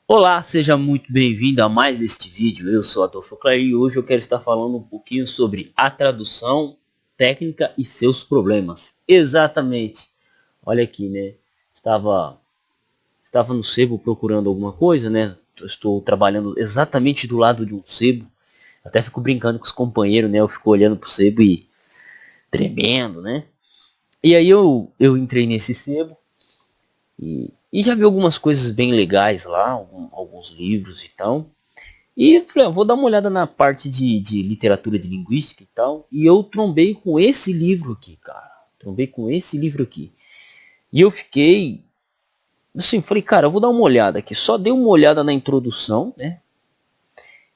Olá, seja muito bem-vindo a mais este vídeo. Eu sou Adolfo Clary e hoje eu quero estar falando um pouquinho sobre a tradução técnica e seus problemas. Exatamente. Olha aqui, né? Estava, estava no sebo procurando alguma coisa, né? Eu estou trabalhando exatamente do lado de um sebo. Até fico brincando com os companheiros, né? Eu fico olhando pro sebo e tremendo, né? E aí eu entrei nesse sebo e já vi algumas coisas bem legais lá, alguns livros e tal. E falei, vou dar uma olhada na parte de literatura de linguística e tal. E eu trombei com esse livro aqui, cara. Trombei com esse livro aqui. E eu fiquei, assim, falei, cara, eu vou dar uma olhada aqui. Só dei uma olhada na introdução, né?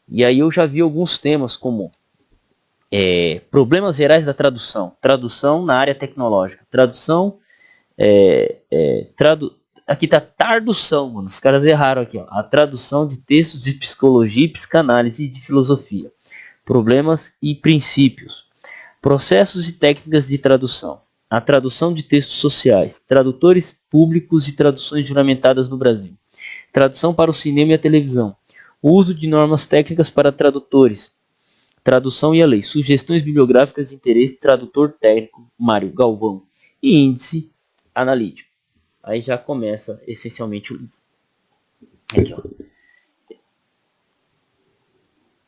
E aí eu já vi alguns temas como problemas gerais da tradução. Tradução na área tecnológica. Tradução, é, é, tradu... aqui tá tardução, mano. Os caras erraram aqui, ó. A tradução de textos de psicologia, psicanálise e de filosofia. Problemas e princípios, processos e técnicas de tradução, a tradução de textos sociais, tradutores públicos e traduções juramentadas no Brasil, tradução para o cinema e a televisão, o uso de normas técnicas para tradutores, tradução e a lei, sugestões bibliográficas de interesse, tradutor técnico, Mário Galvão e índice analítico. Aí já começa essencialmente o livro. Aqui,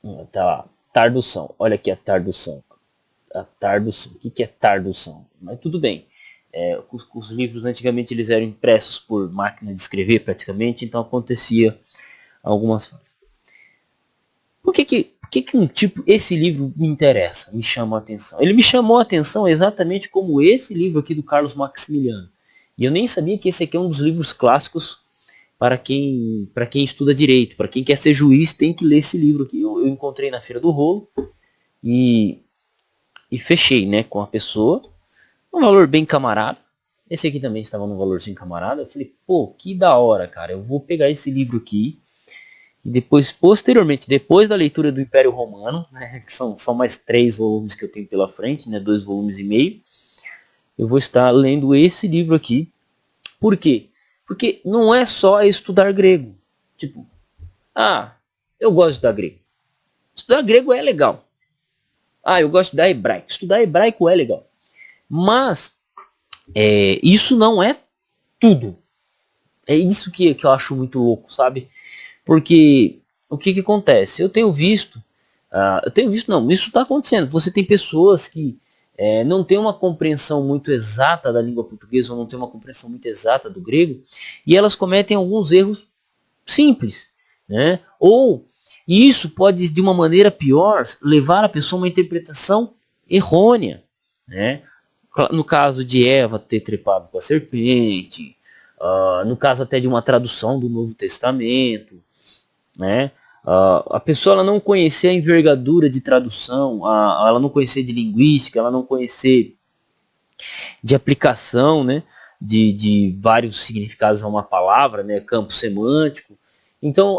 ó. Tá, tardução. Olha aqui a tardução. A tardução. O que é tardução? Mas tudo bem. Os livros antigamente eles eram impressos por máquina de escrever praticamente, então acontecia algumas falhas. Por que um tipo, esse livro me interessa, me chama a atenção? Ele me chamou a atenção exatamente como esse livro aqui do Carlos Maximiliano. E eu nem sabia que esse aqui é um dos livros clássicos para quem estuda direito, para quem quer ser juiz tem que ler esse livro aqui. Eu encontrei na Feira do Rolo e, e fechei, né, com a pessoa. Um valor bem camarada. Esse aqui também estava num valorzinho camarada. Eu falei, pô, que da hora, cara. Eu vou pegar esse livro aqui. E depois, posteriormente, depois da leitura do Império Romano, né, que são mais 3 volumes que eu tenho pela frente, né, 2 volumes e meio, eu vou estar lendo esse livro aqui. Por quê? Porque não é só estudar grego. Tipo, eu gosto de estudar grego. Estudar grego é legal. Eu gosto de estudar hebraico. Estudar hebraico é legal. Mas isso não é tudo. É isso que eu acho muito louco, sabe? Porque o que acontece? Eu tenho visto não, isso está acontecendo. Você tem pessoas que não têm uma compreensão muito exata da língua portuguesa ou não têm uma compreensão muito exata do grego e elas cometem alguns erros simples, né? Ou isso pode de uma maneira pior levar a pessoa a uma interpretação errônea, né? No caso de Eva ter trepado com a serpente, no caso até de uma tradução do Novo Testamento, né? A pessoa ela não conhecer a envergadura de tradução, ela não conhecer de linguística, ela não conhecer de aplicação, né? De vários significados a uma palavra, né? Campo semântico. Então,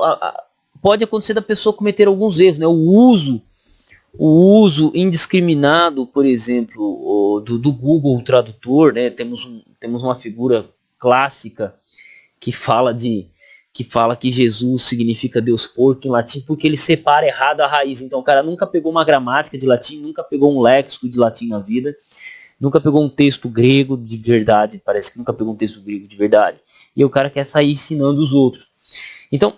pode acontecer da pessoa cometer alguns erros, né? O uso indiscriminado, por exemplo, do Google Tradutor, né? Temos uma figura clássica que fala que Jesus significa Deus porco em latim porque ele separa errado a raiz. Então o cara nunca pegou uma gramática de latim, nunca pegou um léxico de latim na vida, nunca pegou um texto grego de verdade, parece que nunca pegou um texto grego de verdade. E o cara quer sair ensinando os outros. Então,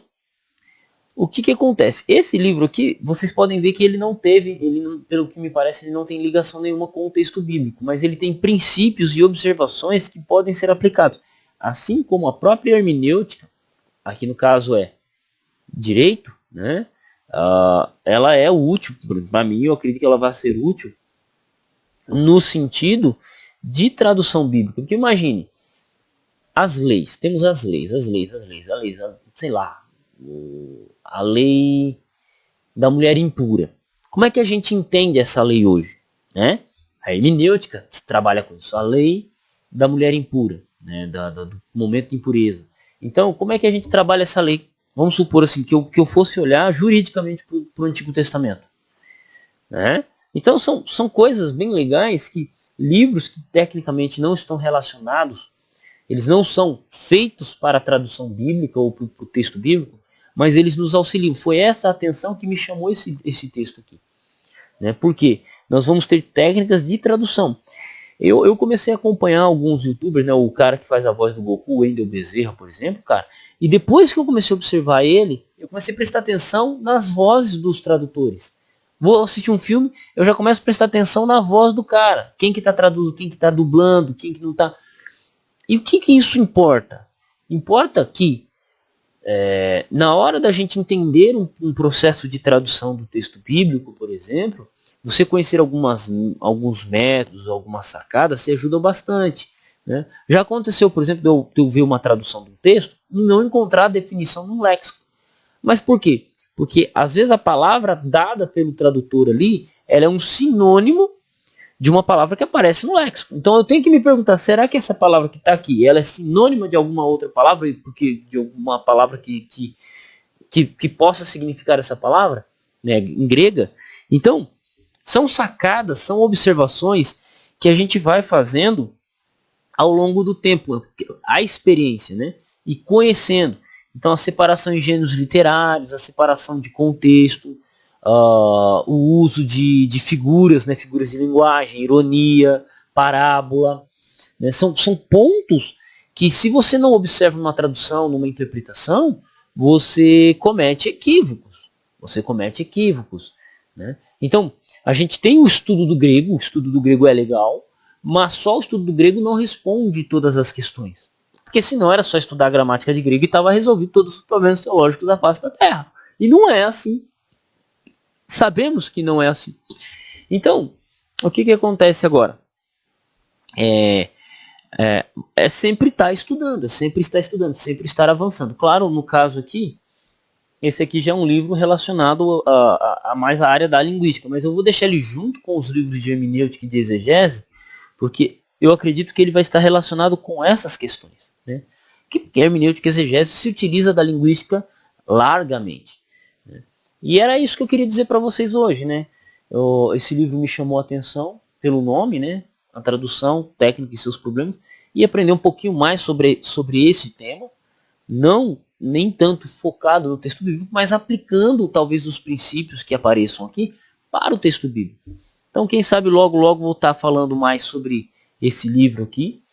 o que acontece? Esse livro aqui, vocês podem ver que ele não, pelo que me parece, ele não tem ligação nenhuma com o texto bíblico, mas ele tem princípios e observações que podem ser aplicados. Assim como a própria hermenêutica, aqui no caso é direito, né? Ela é útil, para mim eu acredito que ela vai ser útil no sentido de tradução bíblica. Porque imagine, as leis, temos as leis, sei lá, a lei da mulher impura. Como é que a gente entende essa lei hoje? Né? A hermenêutica trabalha com isso, a lei da mulher impura, né? Do momento de impureza. Então, como é que a gente trabalha essa lei? Vamos supor assim, que eu fosse olhar juridicamente para o Antigo Testamento. Né? Então, são coisas bem legais que livros que tecnicamente não estão relacionados, eles não são feitos para a tradução bíblica ou para o texto bíblico, mas eles nos auxiliam. Foi essa a atenção que me chamou esse texto aqui. Né? Por quê? Nós vamos ter técnicas de tradução. Eu comecei a acompanhar alguns youtubers, né? O cara que faz a voz do Goku, o Wendel Bezerra, por exemplo, cara. E depois que eu comecei a observar ele, eu comecei a prestar atenção nas vozes dos tradutores. Vou assistir um filme, eu já começo a prestar atenção na voz do cara. Quem que tá traduzindo, quem que tá dublando, quem que não tá. E o que isso importa? Importa que na hora da gente entender um processo de tradução do texto bíblico, por exemplo, você conhecer alguns métodos, algumas sacadas, se ajuda bastante. Né? Já aconteceu, por exemplo, de eu ver uma tradução de um texto e não encontrar a definição no léxico. Mas por quê? Porque às vezes a palavra dada pelo tradutor ali, ela é um sinônimo de uma palavra que aparece no léxico. Então eu tenho que me perguntar, será que essa palavra que está aqui, ela é sinônima de alguma outra palavra, porque de alguma palavra que possa significar essa palavra, né, em grega? Então, são sacadas, são observações que a gente vai fazendo ao longo do tempo, a experiência, né? E conhecendo. Então a separação em gêneros literários, a separação de contexto, o uso de figuras, né? Figuras de linguagem, ironia, parábola. Né? São pontos que, se você não observa numa tradução, numa interpretação, você comete equívocos. Né? Então, a gente tem o estudo do grego é legal, mas só o estudo do grego não responde todas as questões. Porque senão era só estudar a gramática de grego e estava resolvido todos os problemas teológicos da face da Terra. E não é assim. Sabemos que não é assim. Então, o que acontece agora? É sempre estar estudando, sempre estar avançando. Claro, no caso aqui, esse aqui já é um livro relacionado a mais a área da linguística, mas eu vou deixar ele junto com os livros de hermenêutica e de exegese, porque eu acredito que ele vai estar relacionado com essas questões. Né? Que hermenêutica e exegese se utiliza da linguística largamente. Né? E era isso que eu queria dizer para vocês hoje. Né? Esse livro me chamou a atenção pelo nome, né? A tradução, técnica e seus problemas, e aprender um pouquinho mais sobre esse tema, não nem tanto focado no texto bíblico, mas aplicando talvez os princípios que apareçam aqui para o texto bíblico. Então, quem sabe logo vou estar falando mais sobre esse livro aqui.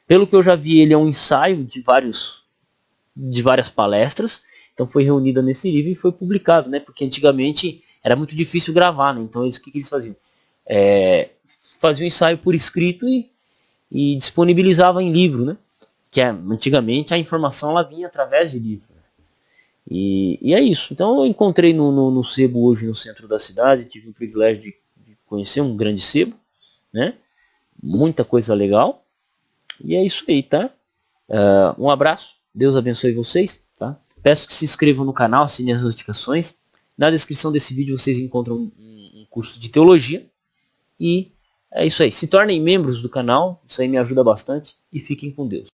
Pelo que eu já vi, ele é um ensaio de várias palestras. Então foi reunida nesse livro e foi publicado, né? Porque antigamente era muito difícil gravar, né? Então o que eles faziam? Faziam um ensaio por escrito e disponibilizavam em livro, né? Que antigamente a informação ela vinha através de livro. Né? E é isso. Então eu encontrei no sebo hoje no centro da cidade, tive o privilégio de conhecer um grande sebo, né? Muita coisa legal. E é isso aí, tá? Um abraço, Deus abençoe vocês, tá? Peço que se inscrevam no canal, assinem as notificações. Na descrição desse vídeo vocês encontram um curso de teologia. E é isso aí. Se tornem membros do canal, isso aí me ajuda bastante. E fiquem com Deus.